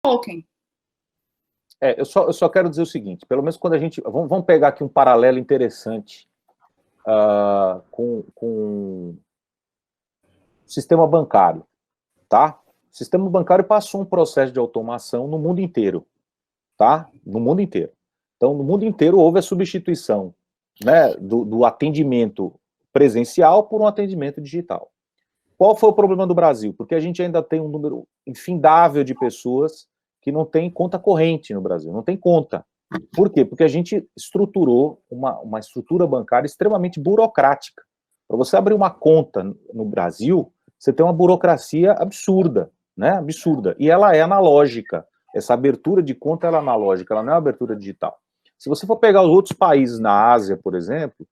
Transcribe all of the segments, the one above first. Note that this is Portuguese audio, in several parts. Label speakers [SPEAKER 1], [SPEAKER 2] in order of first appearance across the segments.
[SPEAKER 1] Tolkien.
[SPEAKER 2] Eu só quero dizer o seguinte, pelo menos quando a gente... Vamos pegar aqui um paralelo interessante com o sistema bancário, tá? O sistema bancário passou um processo de automação no mundo inteiro, tá? No mundo inteiro. Então, no mundo inteiro houve a substituição, né, do atendimento presencial por um atendimento digital. Qual foi o problema do Brasil? Porque a gente ainda tem um número infindável de pessoas que não tem conta corrente no Brasil, não tem conta. Por quê? Porque a gente estruturou uma estrutura bancária extremamente burocrática. Para você abrir uma conta no Brasil, você tem uma burocracia absurda, né? Absurda. E ela é analógica. Essa abertura de conta ela é analógica, ela não é uma abertura digital. Se você for pegar os outros países na Ásia, por exemplo,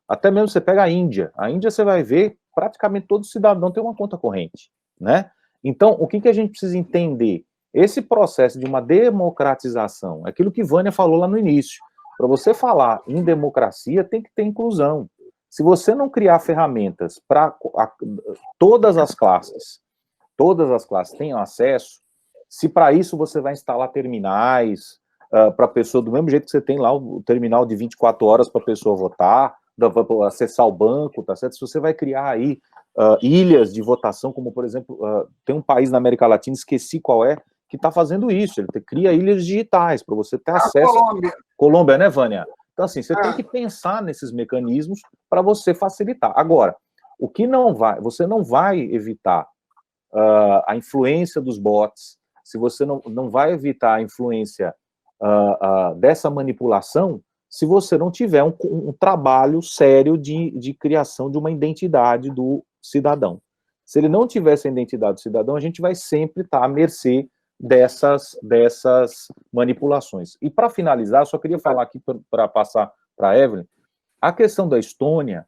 [SPEAKER 2] até mesmo você pega a Índia você vai ver praticamente todo cidadão tem uma conta corrente, né? Então, o que a gente precisa entender? Esse processo de uma democratização, aquilo que Vânia falou lá no início, para você falar em democracia, tem que ter inclusão. Se você não criar ferramentas para todas as classes tenham acesso, se para isso você vai instalar terminais para a pessoa, do mesmo jeito que você tem lá o terminal de 24 horas para a pessoa votar, para acessar o banco, tá certo? Se você vai criar aí ilhas de votação, como por exemplo, tem um país na América Latina, esqueci qual é, que está fazendo isso, ele cria ilhas digitais para você ter acesso. Colômbia, né, Vânia? Então, assim, você tem que pensar nesses mecanismos para você facilitar. Agora, o que você não vai evitar a influência dos bots, se você não vai evitar a influência dessa manipulação, se você não tiver um trabalho sério de criação de uma identidade do cidadão. Se ele não tiver essa identidade do cidadão, a gente vai sempre estar à mercê dessas manipulações. E para finalizar, eu só queria falar aqui, para passar para a Evelyn, a questão da Estônia,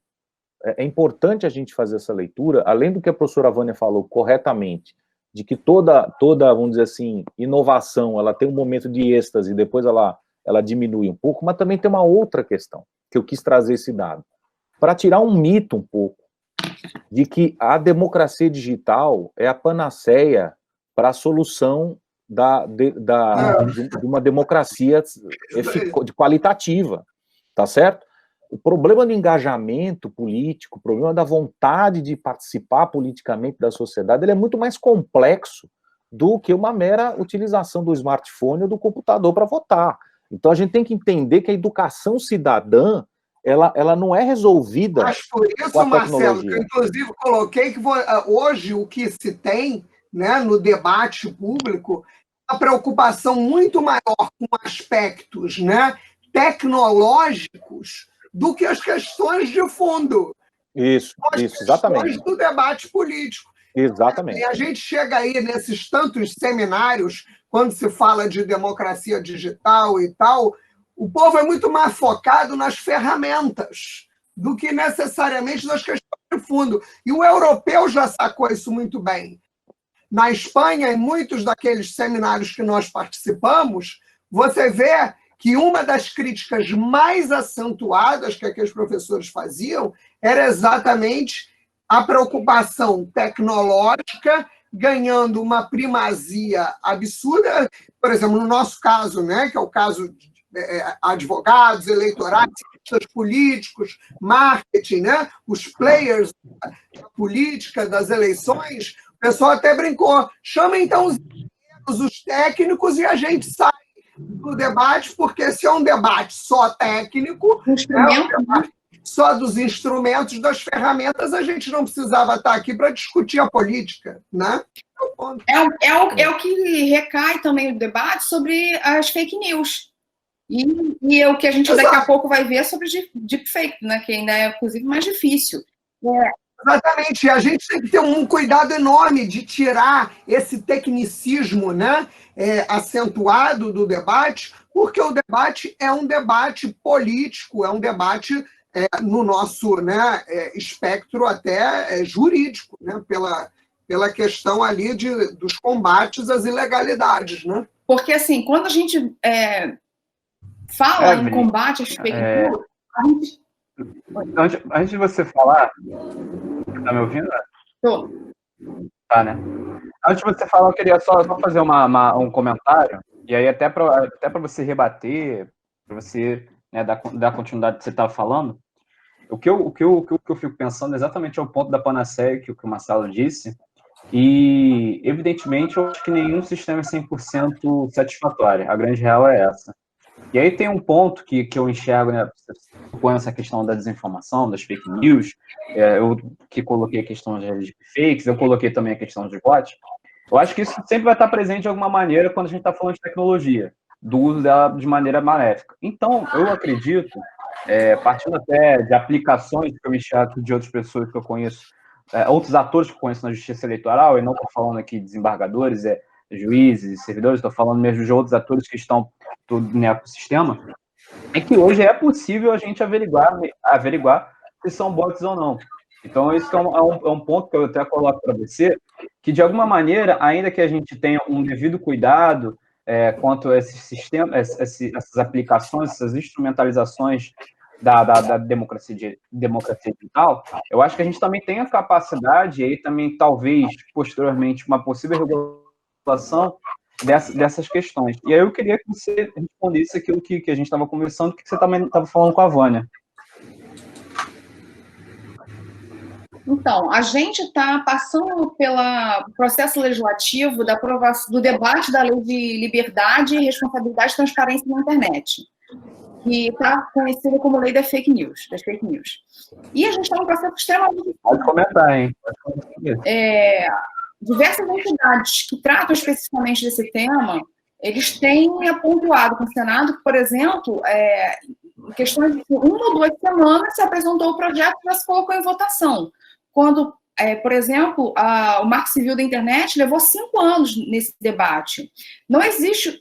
[SPEAKER 2] é importante a gente fazer essa leitura, além do que a professora Vânia falou corretamente, de que toda, vamos dizer assim, inovação, ela tem um momento de êxtase, e depois ela diminui um pouco, mas também tem uma outra questão, que eu quis trazer esse dado, para tirar um mito um pouco, de que a democracia digital é a panaceia para a solução de uma democracia qualitativa, tá certo? O problema do engajamento político, o problema da vontade de participar politicamente da sociedade, ele é muito mais complexo do que uma mera utilização do smartphone ou do computador para votar. Então a gente tem que entender que a educação cidadã, ela não é resolvida.
[SPEAKER 3] Mas por isso, Marcelo, que eu inclusive coloquei que hoje o que se tem, né, no debate público, uma preocupação muito maior com aspectos, né, tecnológicos do que as questões de fundo.
[SPEAKER 2] Isso, exatamente.
[SPEAKER 3] Do debate político.
[SPEAKER 2] Exatamente.
[SPEAKER 3] E a gente chega aí nesses tantos seminários, quando se fala de democracia digital e tal, o povo é muito mais focado nas ferramentas do que necessariamente nas questões de fundo. E o europeu já sacou isso muito bem. Na Espanha, em muitos daqueles seminários que nós participamos, você vê que uma das críticas mais acentuadas que aqueles professores faziam era exatamente a preocupação tecnológica ganhando uma primazia absurda. Por exemplo, no nosso caso, né, que é o caso de advogados, eleitorais, cientistas políticos, marketing, né, os players da política, das eleições, o pessoal até brincou, chama então os técnicos e a gente sai do debate, porque se é um debate só técnico, só dos instrumentos, das ferramentas, a gente não precisava estar aqui para discutir a política, né?
[SPEAKER 1] É o que recai também no debate sobre as fake news. E é o que a gente daqui a pouco vai ver sobre deepfake, né? Que ainda é, inclusive, mais difícil.
[SPEAKER 3] Exatamente. A gente tem que ter um cuidado enorme de tirar esse tecnicismo, né, acentuado do debate, porque o debate é um debate político, é um debate no nosso, né, espectro até jurídico, né, pela questão ali dos combates às ilegalidades, né? Porque, assim, quando a gente
[SPEAKER 1] fala em combate às fake news, a gente...
[SPEAKER 4] Antes de você falar, tá me ouvindo?
[SPEAKER 1] Tô.
[SPEAKER 4] Tá, né? Antes de você falar, eu queria só fazer um comentário, e aí até para você rebater, para você, né, dar continuidade ao que você estava falando. O que eu fico pensando exatamente é o ponto da panaceia que o Marcelo disse, e, evidentemente, eu acho que nenhum sistema é 100% satisfatório. A grande real é essa. E aí tem um ponto que eu enxergo, né, com essa questão da desinformação, das fake news, eu que coloquei a questão de fakes, eu coloquei também a questão de bots. Eu acho que isso sempre vai estar presente de alguma maneira quando a gente está falando de tecnologia, do uso dela de maneira maléfica. Então, eu acredito, partindo até de aplicações que eu enxergo de outras pessoas que eu conheço, outros atores que eu conheço na justiça eleitoral, e não estou falando aqui de desembargadores, juízes, servidores, estou falando mesmo de outros atores que estão no ecossistema, é que hoje é possível a gente averiguar se são bots ou não. Então, esse é um ponto que eu até coloco para você, que, de alguma maneira, ainda que a gente tenha um devido cuidado quanto a esses sistemas, essas aplicações, essas instrumentalizações da democracia digital, eu acho que a gente também tem a capacidade, e aí também, talvez, posteriormente, uma possível regulação dessas questões. E aí eu queria que você respondesse aquilo que a gente estava conversando, que você também estava falando com a Vânia.
[SPEAKER 1] Então, a gente está passando pelo processo legislativo do debate da Lei de Liberdade, Responsabilidade e Transparência na Internet, que está conhecida como Lei das Fake News. E a gente está num processo extremamente...
[SPEAKER 4] Pode comentar, hein?
[SPEAKER 1] Diversas entidades que tratam especificamente desse tema, eles têm pontuado com o Senado que, por exemplo, em questões de 1 ou 2 semanas se apresentou o projeto e já se colocou em votação. Quando, por exemplo, o Marco Civil da Internet levou 5 anos nesse debate. Não existe,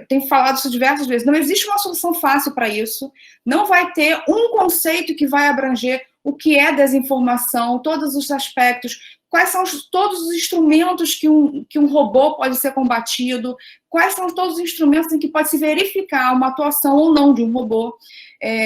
[SPEAKER 1] tenho falado isso diversas vezes, não existe uma solução fácil para isso, não vai ter um conceito que vai abranger o que é desinformação, todos os aspectos, quais são todos os instrumentos que um robô pode ser combatido, quais são todos os instrumentos em que pode se verificar uma atuação ou não de um robô.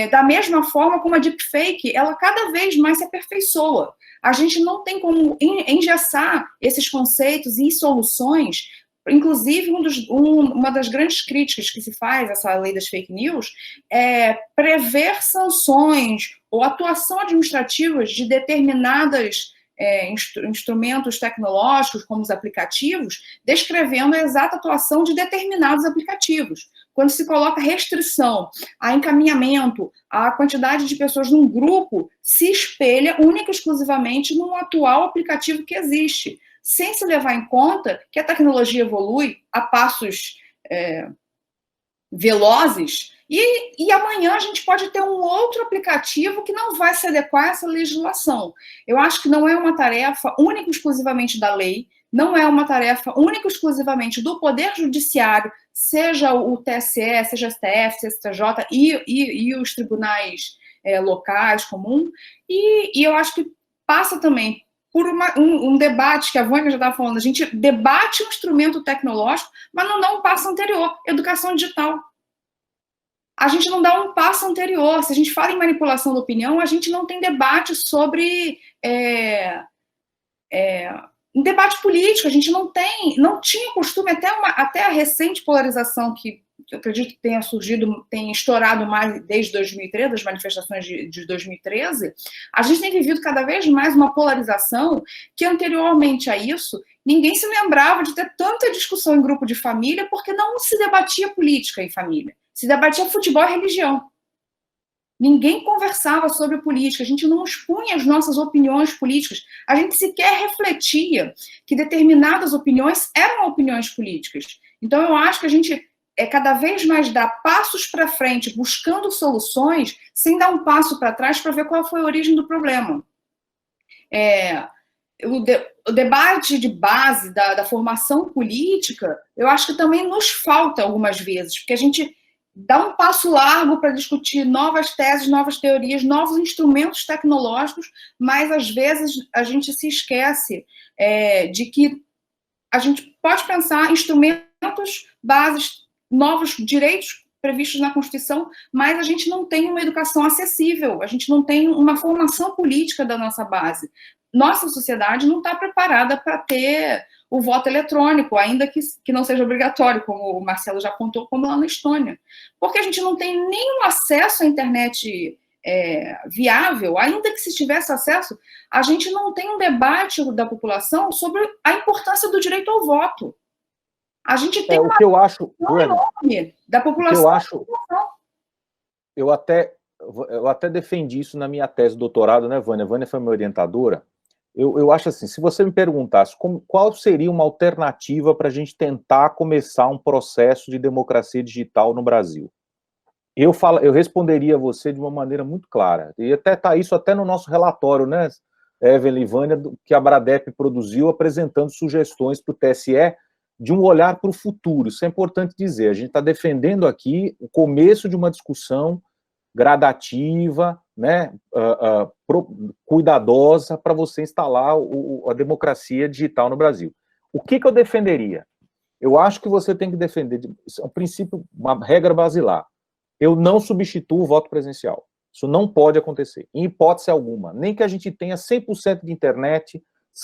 [SPEAKER 1] Da mesma forma como a deepfake, ela cada vez mais se aperfeiçoa. A gente não tem como engessar esses conceitos e soluções. Inclusive, uma das grandes críticas que se faz a essa lei das fake news é prever sanções ou atuação administrativa de determinadas instrumentos tecnológicos, como os aplicativos, descrevendo a exata atuação de determinados aplicativos. Quando se coloca restrição a encaminhamento, a quantidade de pessoas num grupo se espelha única e exclusivamente no atual aplicativo que existe, sem se levar em conta que a tecnologia evolui a passos velozes, e amanhã a gente pode ter um outro aplicativo que não vai se adequar a essa legislação. Eu acho que não é uma tarefa única e exclusivamente da lei, não é uma tarefa única e exclusivamente do Poder Judiciário, seja o TSE, seja o STF, STJ e os tribunais locais, comuns, e eu acho que passa também por um debate que a Vânia já estava falando, a gente debate um instrumento tecnológico, mas não dá um passo anterior, educação digital. A gente não dá um passo anterior. Se a gente fala em manipulação da opinião, a gente não tem debate sobre um debate político, a gente não tinha costume, até a recente polarização que eu acredito que tenha surgido, tenha estourado mais desde 2013, das manifestações de 2013, a gente tem vivido cada vez mais uma polarização que anteriormente a isso, ninguém se lembrava de ter tanta discussão em grupo de família, porque não se debatia política em família, se debatia futebol e religião. Ninguém conversava sobre política, a gente não expunha as nossas opiniões políticas, a gente sequer refletia que determinadas opiniões eram opiniões políticas. Então, eu acho que a gente cada vez mais dá passos para frente, buscando soluções, sem dar um passo para trás para ver qual foi a origem do problema. O debate de base da formação política, eu acho que também nos falta algumas vezes, porque a gente dá um passo largo para discutir novas teses, novas teorias, novos instrumentos tecnológicos, mas às vezes a gente se esquece de que a gente pode pensar em instrumentos, bases, novos direitos previstos na Constituição, mas a gente não tem uma educação acessível, a gente não tem uma formação política da nossa base. nossa sociedade não está preparada para ter o voto eletrônico, ainda que não seja obrigatório, como o Marcelo já apontou, como lá na Estônia. Porque a gente não tem nenhum acesso à internet viável, ainda que se tivesse acesso, a gente não tem um debate da população sobre a importância do direito ao voto. A gente tem
[SPEAKER 2] o que eu acho,
[SPEAKER 1] enorme da população.
[SPEAKER 2] Eu até defendi isso na minha tese de doutorado, né, Vânia? A Vânia foi minha orientadora. Eu acho assim, se você me perguntasse qual seria uma alternativa para a gente tentar começar um processo de democracia digital no Brasil, eu responderia a você de uma maneira muito clara. E até está isso até no nosso relatório, né, Evelyn e Vânia, que a Bradep produziu apresentando sugestões para o TSE de um olhar para o futuro. Isso é importante dizer. A gente está defendendo aqui o começo de uma discussão gradativa, né, cuidadosa para você instalar a democracia digital no Brasil. O que eu defenderia? Eu acho que você tem que defender, um princípio, uma regra basilar. Eu não substituo o voto presencial. Isso não pode acontecer, em hipótese alguma. Nem que a gente tenha 100% de internet,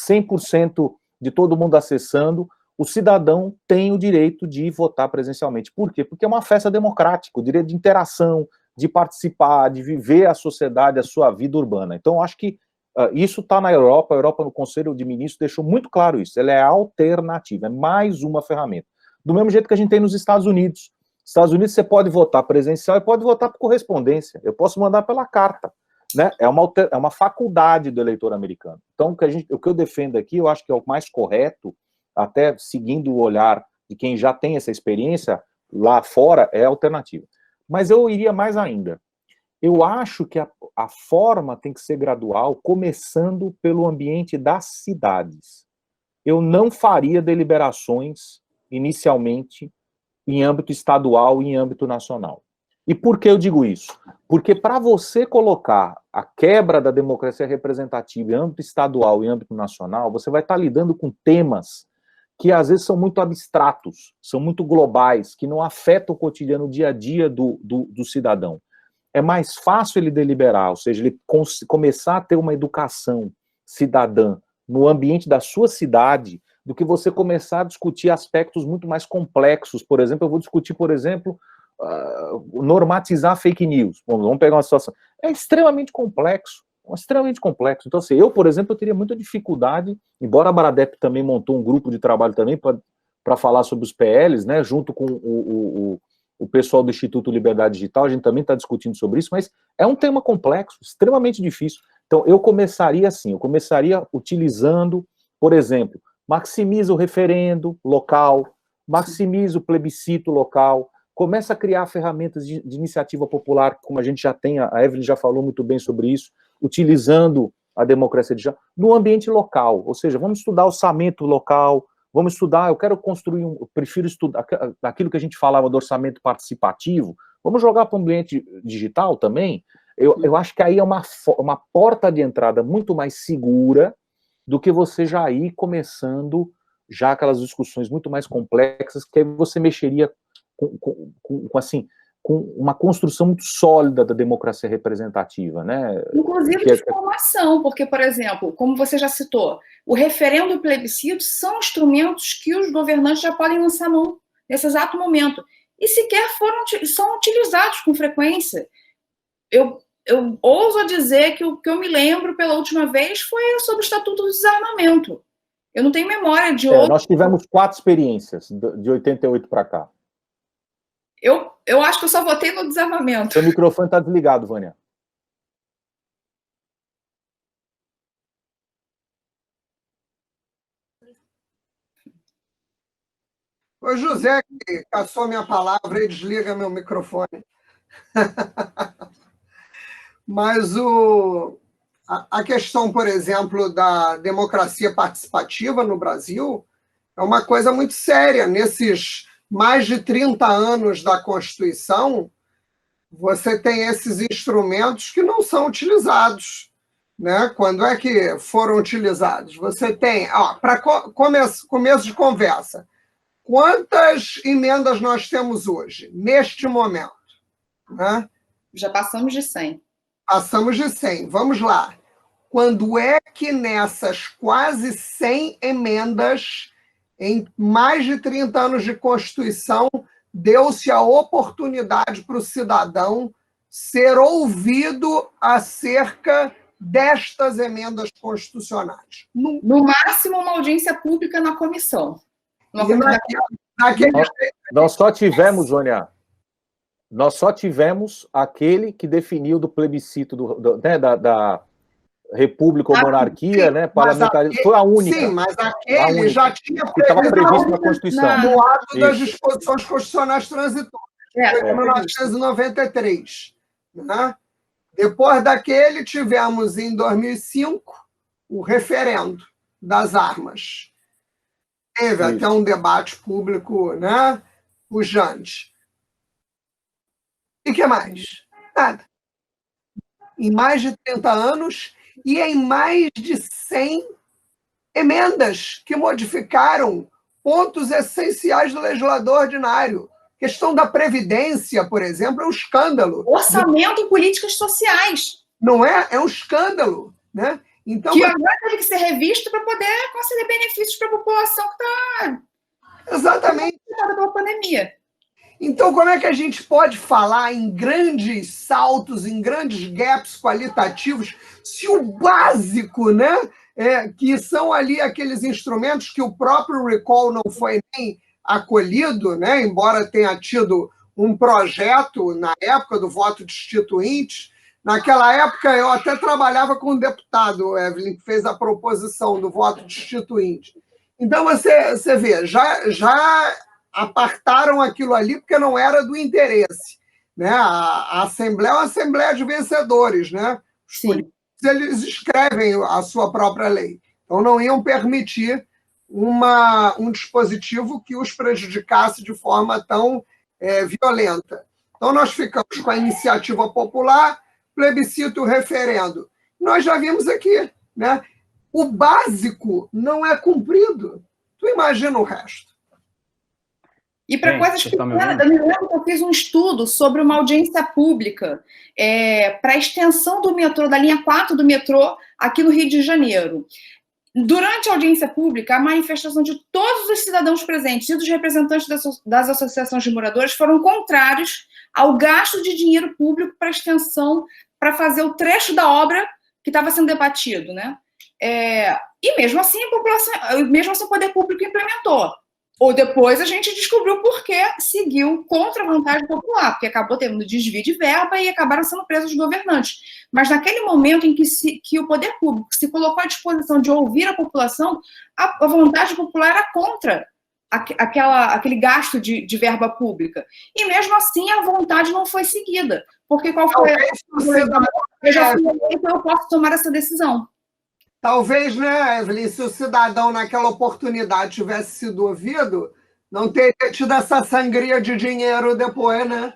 [SPEAKER 2] 100% de todo mundo acessando, o cidadão tem o direito de votar presencialmente. Por quê? Porque é uma festa democrática, o direito de interação, de participar, de viver a sociedade, a sua vida urbana. Então, acho que isso está na Europa. A Europa, no Conselho de Ministros, deixou muito claro isso. Ela é alternativa, é mais uma ferramenta. Do mesmo jeito que a gente tem nos Estados Unidos. Nos Estados Unidos, você pode votar presencial e pode votar por correspondência. Eu posso mandar pela carta. Né? É uma faculdade do eleitor americano. Então, o que eu defendo aqui, eu acho que é o mais correto, até seguindo o olhar de quem já tem essa experiência lá fora, é a alternativa. Mas eu iria mais ainda. Eu acho que a forma tem que ser gradual, começando pelo ambiente das cidades. Eu não faria deliberações, inicialmente, em âmbito estadual e em âmbito nacional. E por que eu digo isso? Porque para você colocar a quebra da democracia representativa em âmbito estadual e âmbito nacional, você vai estar lidando com temas que às vezes são muito abstratos, são muito globais, que não afetam o cotidiano, o dia a dia do cidadão. É mais fácil ele deliberar, ou seja, ele começar a ter uma educação cidadã no ambiente da sua cidade, do que você começar a discutir aspectos muito mais complexos. Por exemplo, eu vou discutir, por exemplo, normatizar fake news. Vamos pegar uma situação. É extremamente complexo. Então, assim, eu, por exemplo, eu teria muita dificuldade, embora a Bradep também montou um grupo de trabalho também para falar sobre os PLs, né, junto com o pessoal do Instituto Liberdade Digital, a gente também está discutindo sobre isso, mas é um tema complexo, extremamente difícil. Então, eu começaria assim, utilizando, por exemplo, maximiza o referendo local, maximiza o plebiscito local, começa a criar ferramentas de iniciativa popular, como a gente já tem, a Evelyn já falou muito bem sobre isso, utilizando a democracia digital no ambiente local, ou seja, vamos estudar orçamento local, vamos estudar, eu quero construir, eu prefiro estudar aquilo que a gente falava do orçamento participativo, vamos jogar para o ambiente digital também. Eu acho que aí é uma porta de entrada muito mais segura do que você já ir começando já aquelas discussões muito mais complexas, que aí você mexeria com uma construção muito sólida da democracia representativa, né?
[SPEAKER 1] Inclusive de formação, porque, por exemplo, como você já citou, o referendo e o plebiscito são instrumentos que os governantes já podem lançar mão nesse exato momento, e sequer são utilizados com frequência. Eu ouso dizer que o que eu me lembro pela última vez foi sobre o Estatuto do Desarmamento. Eu não tenho memória de outro.
[SPEAKER 2] Nós tivemos 4 experiências de 88 para cá.
[SPEAKER 1] Eu acho que eu só votei no desarmamento.
[SPEAKER 2] Seu microfone está desligado, Vânia.
[SPEAKER 3] O José, que caçou minha palavra e desliga meu microfone. Mas a questão, por exemplo, da democracia participativa no Brasil é uma coisa muito séria. Nesses mais de 30 anos da Constituição, você tem esses instrumentos que não são utilizados. Né? Quando é que foram utilizados? Você tem, para começo de conversa, quantas emendas nós temos hoje, neste momento? Né?
[SPEAKER 1] Já passamos de 100.
[SPEAKER 3] Passamos de 100. Vamos lá. quando é que nessas quase 100 emendas, em mais de 30 anos de Constituição, deu-se a oportunidade para o cidadão ser ouvido acerca destas emendas constitucionais?
[SPEAKER 1] No máximo, uma audiência pública na comissão.
[SPEAKER 2] Nós só tivemos, Sônia, nós só tivemos aquele que definiu do plebiscito né, da república ou monarquia, né, parlamentarismo. Foi a única.
[SPEAKER 3] Sim, mas aquele já tinha
[SPEAKER 2] que estava previsto na Constituição.
[SPEAKER 3] No ato das disposições constitucionais transitórias, em 1993. Né? Depois daquele, tivemos, em 2005, o referendo das armas. Teve até um debate público, né, pujante. E o que mais? Nada. Em mais de 30 anos e em mais de 100 emendas que modificaram pontos essenciais do legislador ordinário. Questão da Previdência, por exemplo, é um escândalo.
[SPEAKER 1] Orçamento e políticas sociais.
[SPEAKER 3] Não é? É um escândalo. Né? Então,
[SPEAKER 1] que agora teve que ser revisto para poder conceder benefícios para a população que está...
[SPEAKER 3] Exatamente.
[SPEAKER 1] ...pela pandemia.
[SPEAKER 3] Então, como é que a gente pode falar em grandes saltos, em grandes gaps qualitativos, se o básico, né, que são ali aqueles instrumentos que o próprio recall não foi nem acolhido, né, embora tenha tido um projeto na época do voto destituinte. Naquela época, eu até trabalhava com um deputado, Evelyn, que fez a proposição do voto destituinte. Então, você vê, já apartaram aquilo ali porque não era do interesse. Né? A Assembleia é uma Assembleia de vencedores. Né? Os políticos, eles escrevem a sua própria lei. Então, não iam permitir um dispositivo que os prejudicasse de forma tão violenta. Então, nós ficamos com a iniciativa popular, plebiscito, referendo. Nós já vimos aqui. Né? O básico não é cumprido. Tu imagina o resto.
[SPEAKER 1] E para coisas pequenas, eu me lembro que eu fiz um estudo sobre uma audiência pública para a extensão do metrô, da linha 4 do metrô, aqui no Rio de Janeiro. Durante a audiência pública, a manifestação de todos os cidadãos presentes e dos representantes das associações de moradores foram contrários ao gasto de dinheiro público para extensão, para fazer o trecho da obra que estava sendo debatido. Né? E mesmo assim, a população, mesmo assim o poder público implementou. Ou depois a gente descobriu por que seguiu contra a vontade popular, porque acabou tendo desvio de verba e acabaram sendo presos os governantes. Mas naquele momento em que o poder público se colocou à disposição de ouvir a população, a vontade popular era contra aquele gasto de verba pública. E mesmo assim a vontade não foi seguida. Porque qual foi eu já fui eleito, eu posso tomar essa decisão.
[SPEAKER 3] Talvez, né, Evelyn, se o cidadão naquela oportunidade tivesse sido ouvido, não teria tido essa sangria de dinheiro depois, né?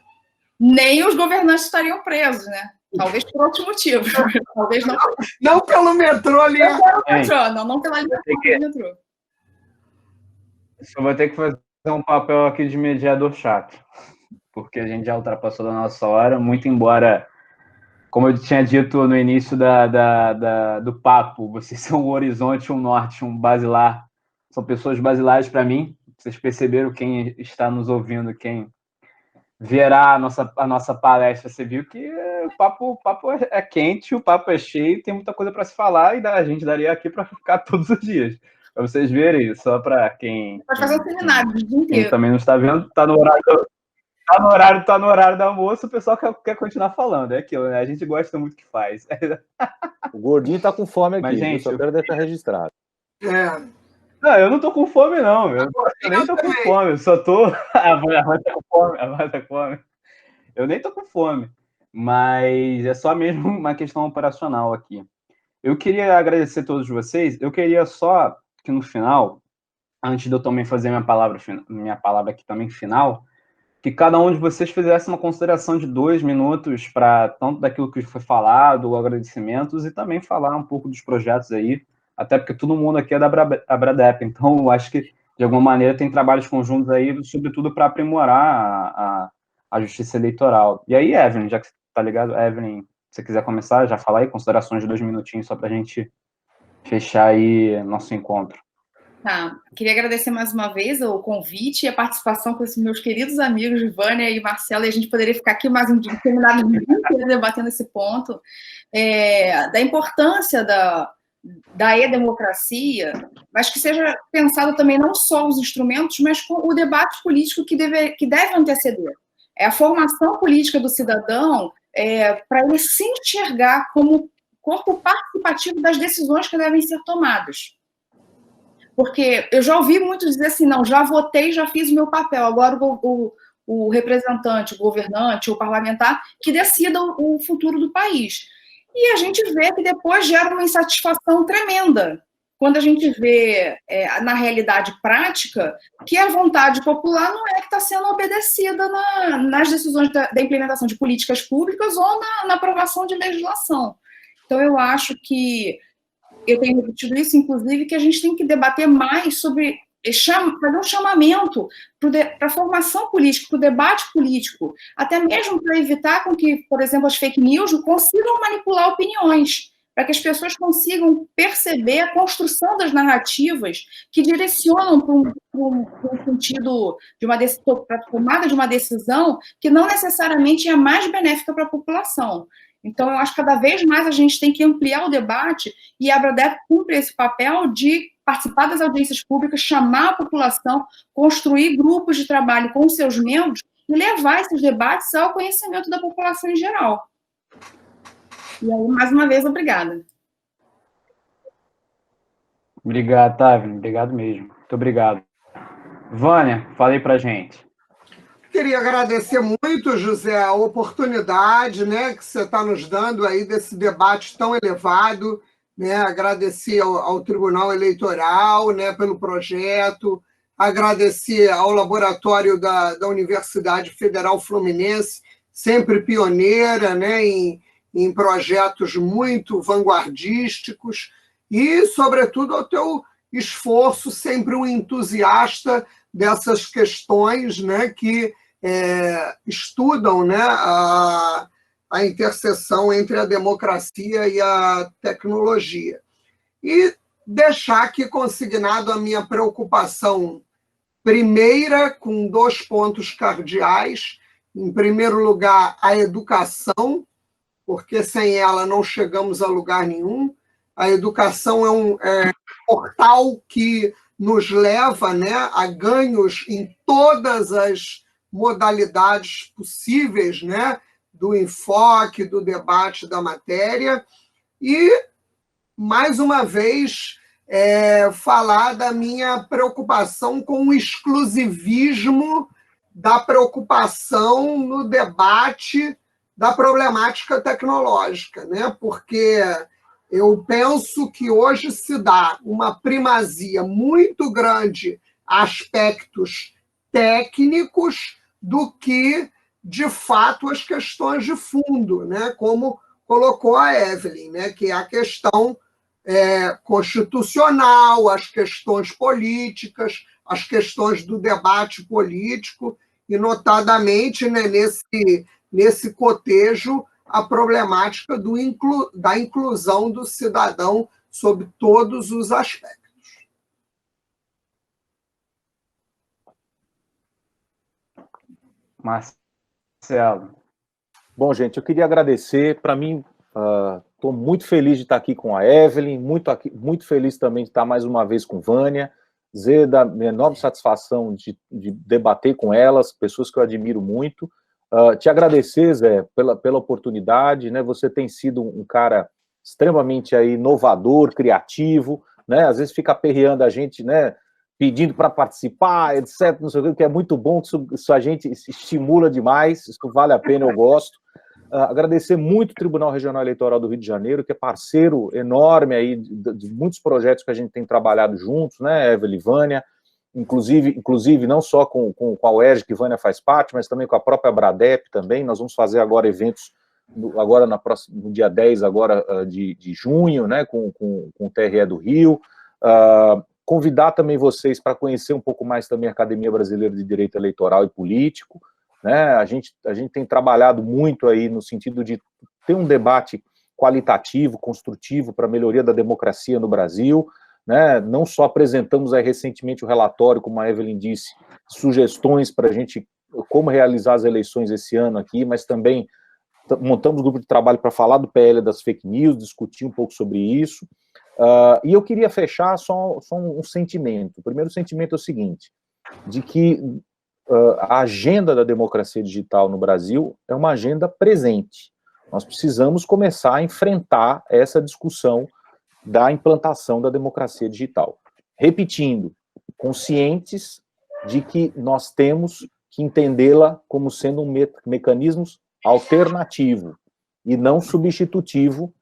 [SPEAKER 1] Nem os governantes estariam presos, né? Talvez por outros motivos. Talvez não.
[SPEAKER 3] Não pelo metrô ali.
[SPEAKER 1] Não pela linha do metrô.
[SPEAKER 4] Só vou ter que fazer um papel aqui de mediador chato, porque a gente já ultrapassou da nossa hora, muito embora... Como eu tinha dito no início do papo, vocês são um horizonte, um norte, um basilar. São pessoas basilares para mim. Vocês perceberam, quem está nos ouvindo, quem verá a nossa palestra, você viu que o papo é quente, o papo é cheio, tem muita coisa para se falar e a gente daria aqui para ficar todos os dias. Para vocês verem, só para quem...
[SPEAKER 1] Pode fazer um seminário o dia inteiro.
[SPEAKER 4] Quem também não está vendo, está no horário do almoço, o pessoal quer continuar falando. É aquilo, né? A gente gosta muito do que faz.
[SPEAKER 2] O gordinho tá com fome aqui.
[SPEAKER 4] Mas, gente,
[SPEAKER 2] eu só quero deixar registrado.
[SPEAKER 4] Não, eu não tô com fome, não. Eu nem tô com fome. Eu só tô... A Vânia tá com fome. Eu nem tô com fome. Mas é só mesmo uma questão operacional aqui. Eu queria agradecer a todos vocês. Eu queria só que no final, antes de eu também fazer minha palavra aqui também final, que cada um de vocês fizesse uma consideração de 2 minutos para tanto daquilo que foi falado, agradecimentos, e também falar um pouco dos projetos aí, até porque todo mundo aqui é da Abradep, então eu acho que, de alguma maneira, tem trabalhos conjuntos aí, sobretudo para aprimorar a justiça eleitoral. E aí, Evelyn, já que você está ligado, Evelyn você quiser começar, já falar aí, considerações de 2 minutinhos, só para a gente fechar aí nosso encontro.
[SPEAKER 1] Tá, queria agradecer mais uma vez o convite e a participação com esses meus queridos amigos, Vânia e Marcelo, e a gente poderia ficar aqui mais um dia terminado de dia inteiro debatendo esse ponto, da importância da e-democracia, mas que seja pensado também não só os instrumentos, mas com o debate político que deve anteceder. É a formação política do cidadão para ele se enxergar como corpo participativo das decisões que devem ser tomadas. Porque eu já ouvi muitos dizer assim, não, já votei, já fiz o meu papel, agora o representante, o governante, o parlamentar, que decida o futuro do país. E a gente vê que depois gera uma insatisfação tremenda, quando a gente vê, na realidade prática, que a vontade popular não é que está sendo obedecida nas decisões da implementação de políticas públicas ou na aprovação de legislação. Então, eu acho que eu tenho repetido isso, inclusive, que a gente tem que debater mais sobre, fazer um chamamento para a formação política, para o debate político, até mesmo para evitar com que, por exemplo, as fake news consigam manipular opiniões, para que as pessoas consigam perceber a construção das narrativas que direcionam para um sentido de para a tomada de uma decisão que não necessariamente é a mais benéfica para a população. Então, eu acho que cada vez mais a gente tem que ampliar o debate e a Abradep cumpre esse papel de participar das audiências públicas, chamar a população, construir grupos de trabalho com seus membros e levar esses debates ao conhecimento da população em geral. E aí, mais uma vez, obrigada.
[SPEAKER 4] Obrigado, Távio. Obrigado mesmo. Muito obrigado. Vânia, fala aí pra gente.
[SPEAKER 3] Queria agradecer muito, José, a oportunidade, né, que você está nos dando aí desse debate tão elevado, né, agradecer ao Tribunal Eleitoral, né, pelo projeto, agradecer ao laboratório da Universidade Federal Fluminense, sempre pioneira, né, em projetos muito vanguardísticos, e, sobretudo, ao teu esforço, sempre um entusiasta dessas questões, né, que estudam, né, a interseção entre a democracia e a tecnologia. E deixar aqui consignado a minha preocupação primeira, com 2 pontos cardeais. Em primeiro lugar, a educação, porque sem ela não chegamos a lugar nenhum. A educação é um portal que nos leva, né, a ganhos em todas as modalidades possíveis, né, do enfoque, do debate da matéria. E, mais uma vez, falar da minha preocupação com o exclusivismo da preocupação no debate da problemática tecnológica, né? Porque eu penso que hoje se dá uma primazia muito grande a aspectos técnicos do que, de fato, as questões de fundo, né? Como colocou a Evelyn, né? Que é a questão constitucional, as questões políticas, as questões do debate político, e, notadamente, né, nesse cotejo, a problemática da inclusão do cidadão sob todos os aspectos.
[SPEAKER 4] Marcelo.
[SPEAKER 2] Bom, gente, eu queria agradecer. Para mim, estou muito feliz de estar aqui com a Evelyn, muito feliz também de estar mais uma vez com Vânia, dizer da minha enorme satisfação de debater com elas, pessoas que eu admiro muito. Te agradecer, Zé, pela oportunidade, né? Você tem sido um cara extremamente aí inovador, criativo, né? Às vezes fica aperreando a gente, né? Pedindo para participar, etc., não sei o que é muito bom, isso a gente estimula demais, isso vale a pena, eu gosto. Agradecer muito o Tribunal Regional Eleitoral do Rio de Janeiro, que é parceiro enorme aí de muitos projetos que a gente tem trabalhado juntos, né, Evelyn e Vânia, inclusive não só com a UERJ, que Vânia faz parte, mas também com a própria Abradep também. Nós vamos fazer agora eventos, agora no dia 10 agora, de junho, né, com o TRE do Rio. Convidar também vocês para conhecer um pouco mais também a Academia Brasileira de Direito Eleitoral e Político, né? A gente tem trabalhado muito aí no sentido de ter um debate qualitativo, construtivo para a melhoria da democracia no Brasil, né? Não só apresentamos aí recentemente o relatório, como a Evelyn disse, sugestões para a gente, como realizar as eleições esse ano aqui, mas também montamos um grupo de trabalho para falar do PL das fake news, discutir um pouco sobre isso, e eu queria fechar só um sentimento. O primeiro sentimento é o seguinte, de que a agenda da democracia digital no Brasil é uma agenda presente. Nós precisamos começar a enfrentar essa discussão da implantação da democracia digital. Repetindo, conscientes de que nós temos que entendê-la como sendo um mecanismo alternativo e não substitutivo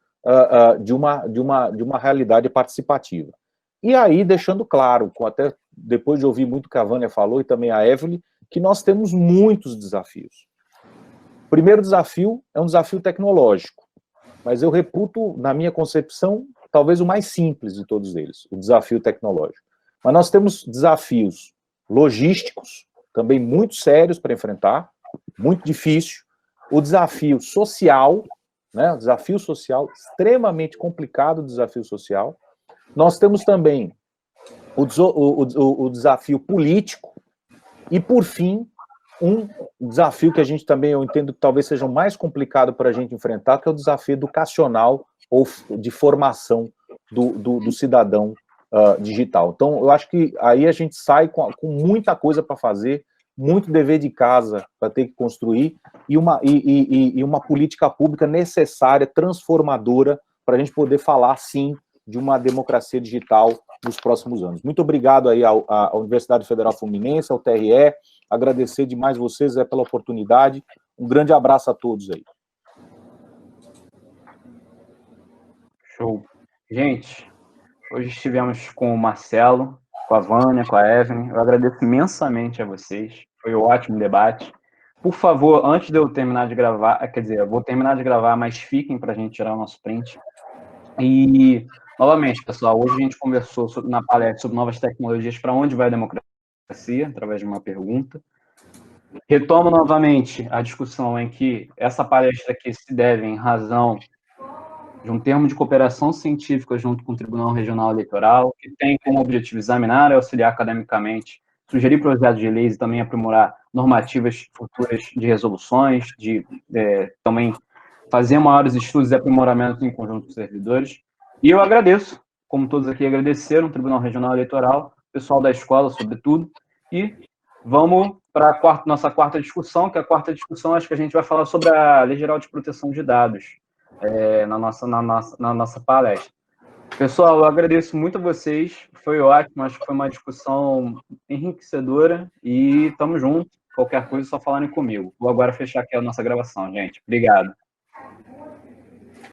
[SPEAKER 2] de uma realidade participativa. E aí, deixando claro, até depois de ouvir muito o que a Vânia falou e também a Evelyn, que nós temos muitos desafios. O primeiro desafio é um desafio tecnológico, mas eu reputo, na minha concepção, talvez o mais simples de todos eles, o desafio tecnológico. Mas nós temos desafios logísticos, também muito sérios para enfrentar, muito difícil. O desafio social, né, o desafio social, extremamente complicado, o desafio social. Nós temos também o desafio político e, por fim, um desafio que a gente também, eu entendo que talvez seja o mais complicado para a gente enfrentar, que é o desafio educacional ou de formação do cidadão digital. Então, eu acho que aí a gente sai com muita coisa para fazer, muito dever de casa para ter que construir, e uma política pública necessária, transformadora, para a gente poder falar, sim, de uma democracia digital nos próximos anos. Muito obrigado aí à Universidade Federal Fluminense, ao TRE, agradecer demais vocês pela oportunidade. Um grande abraço a todos aí.
[SPEAKER 4] Show. Gente, hoje estivemos com o Marcelo, com a Vânia, com a Evelyn. Eu agradeço imensamente a vocês. Foi um ótimo debate. Por favor, antes de eu terminar de gravar, quer dizer, eu vou terminar de gravar, mas fiquem para a gente tirar o nosso print. E, novamente, pessoal, hoje a gente conversou na palestra sobre novas tecnologias para onde vai a democracia, através de uma pergunta. Retomo novamente a discussão em que essa palestra aqui se deve em razão de um termo de cooperação científica junto com o Tribunal Regional Eleitoral, que tem como objetivo examinar e auxiliar academicamente, sugerir projetos de leis e também aprimorar normativas futuras de resoluções, também fazer maiores estudos e aprimoramentos em conjunto com os servidores. E eu agradeço, como todos aqui agradeceram, o Tribunal Regional Eleitoral, o pessoal da escola, sobretudo, e vamos para a nossa quarta discussão, que a quarta discussão acho que a gente vai falar sobre a Lei Geral de Proteção de Dados, na nossa palestra. Pessoal, eu agradeço muito a vocês, foi ótimo, acho que foi uma discussão enriquecedora e estamos juntos. Qualquer coisa, é só falarem comigo. Vou agora fechar aqui a nossa gravação, gente. Obrigado.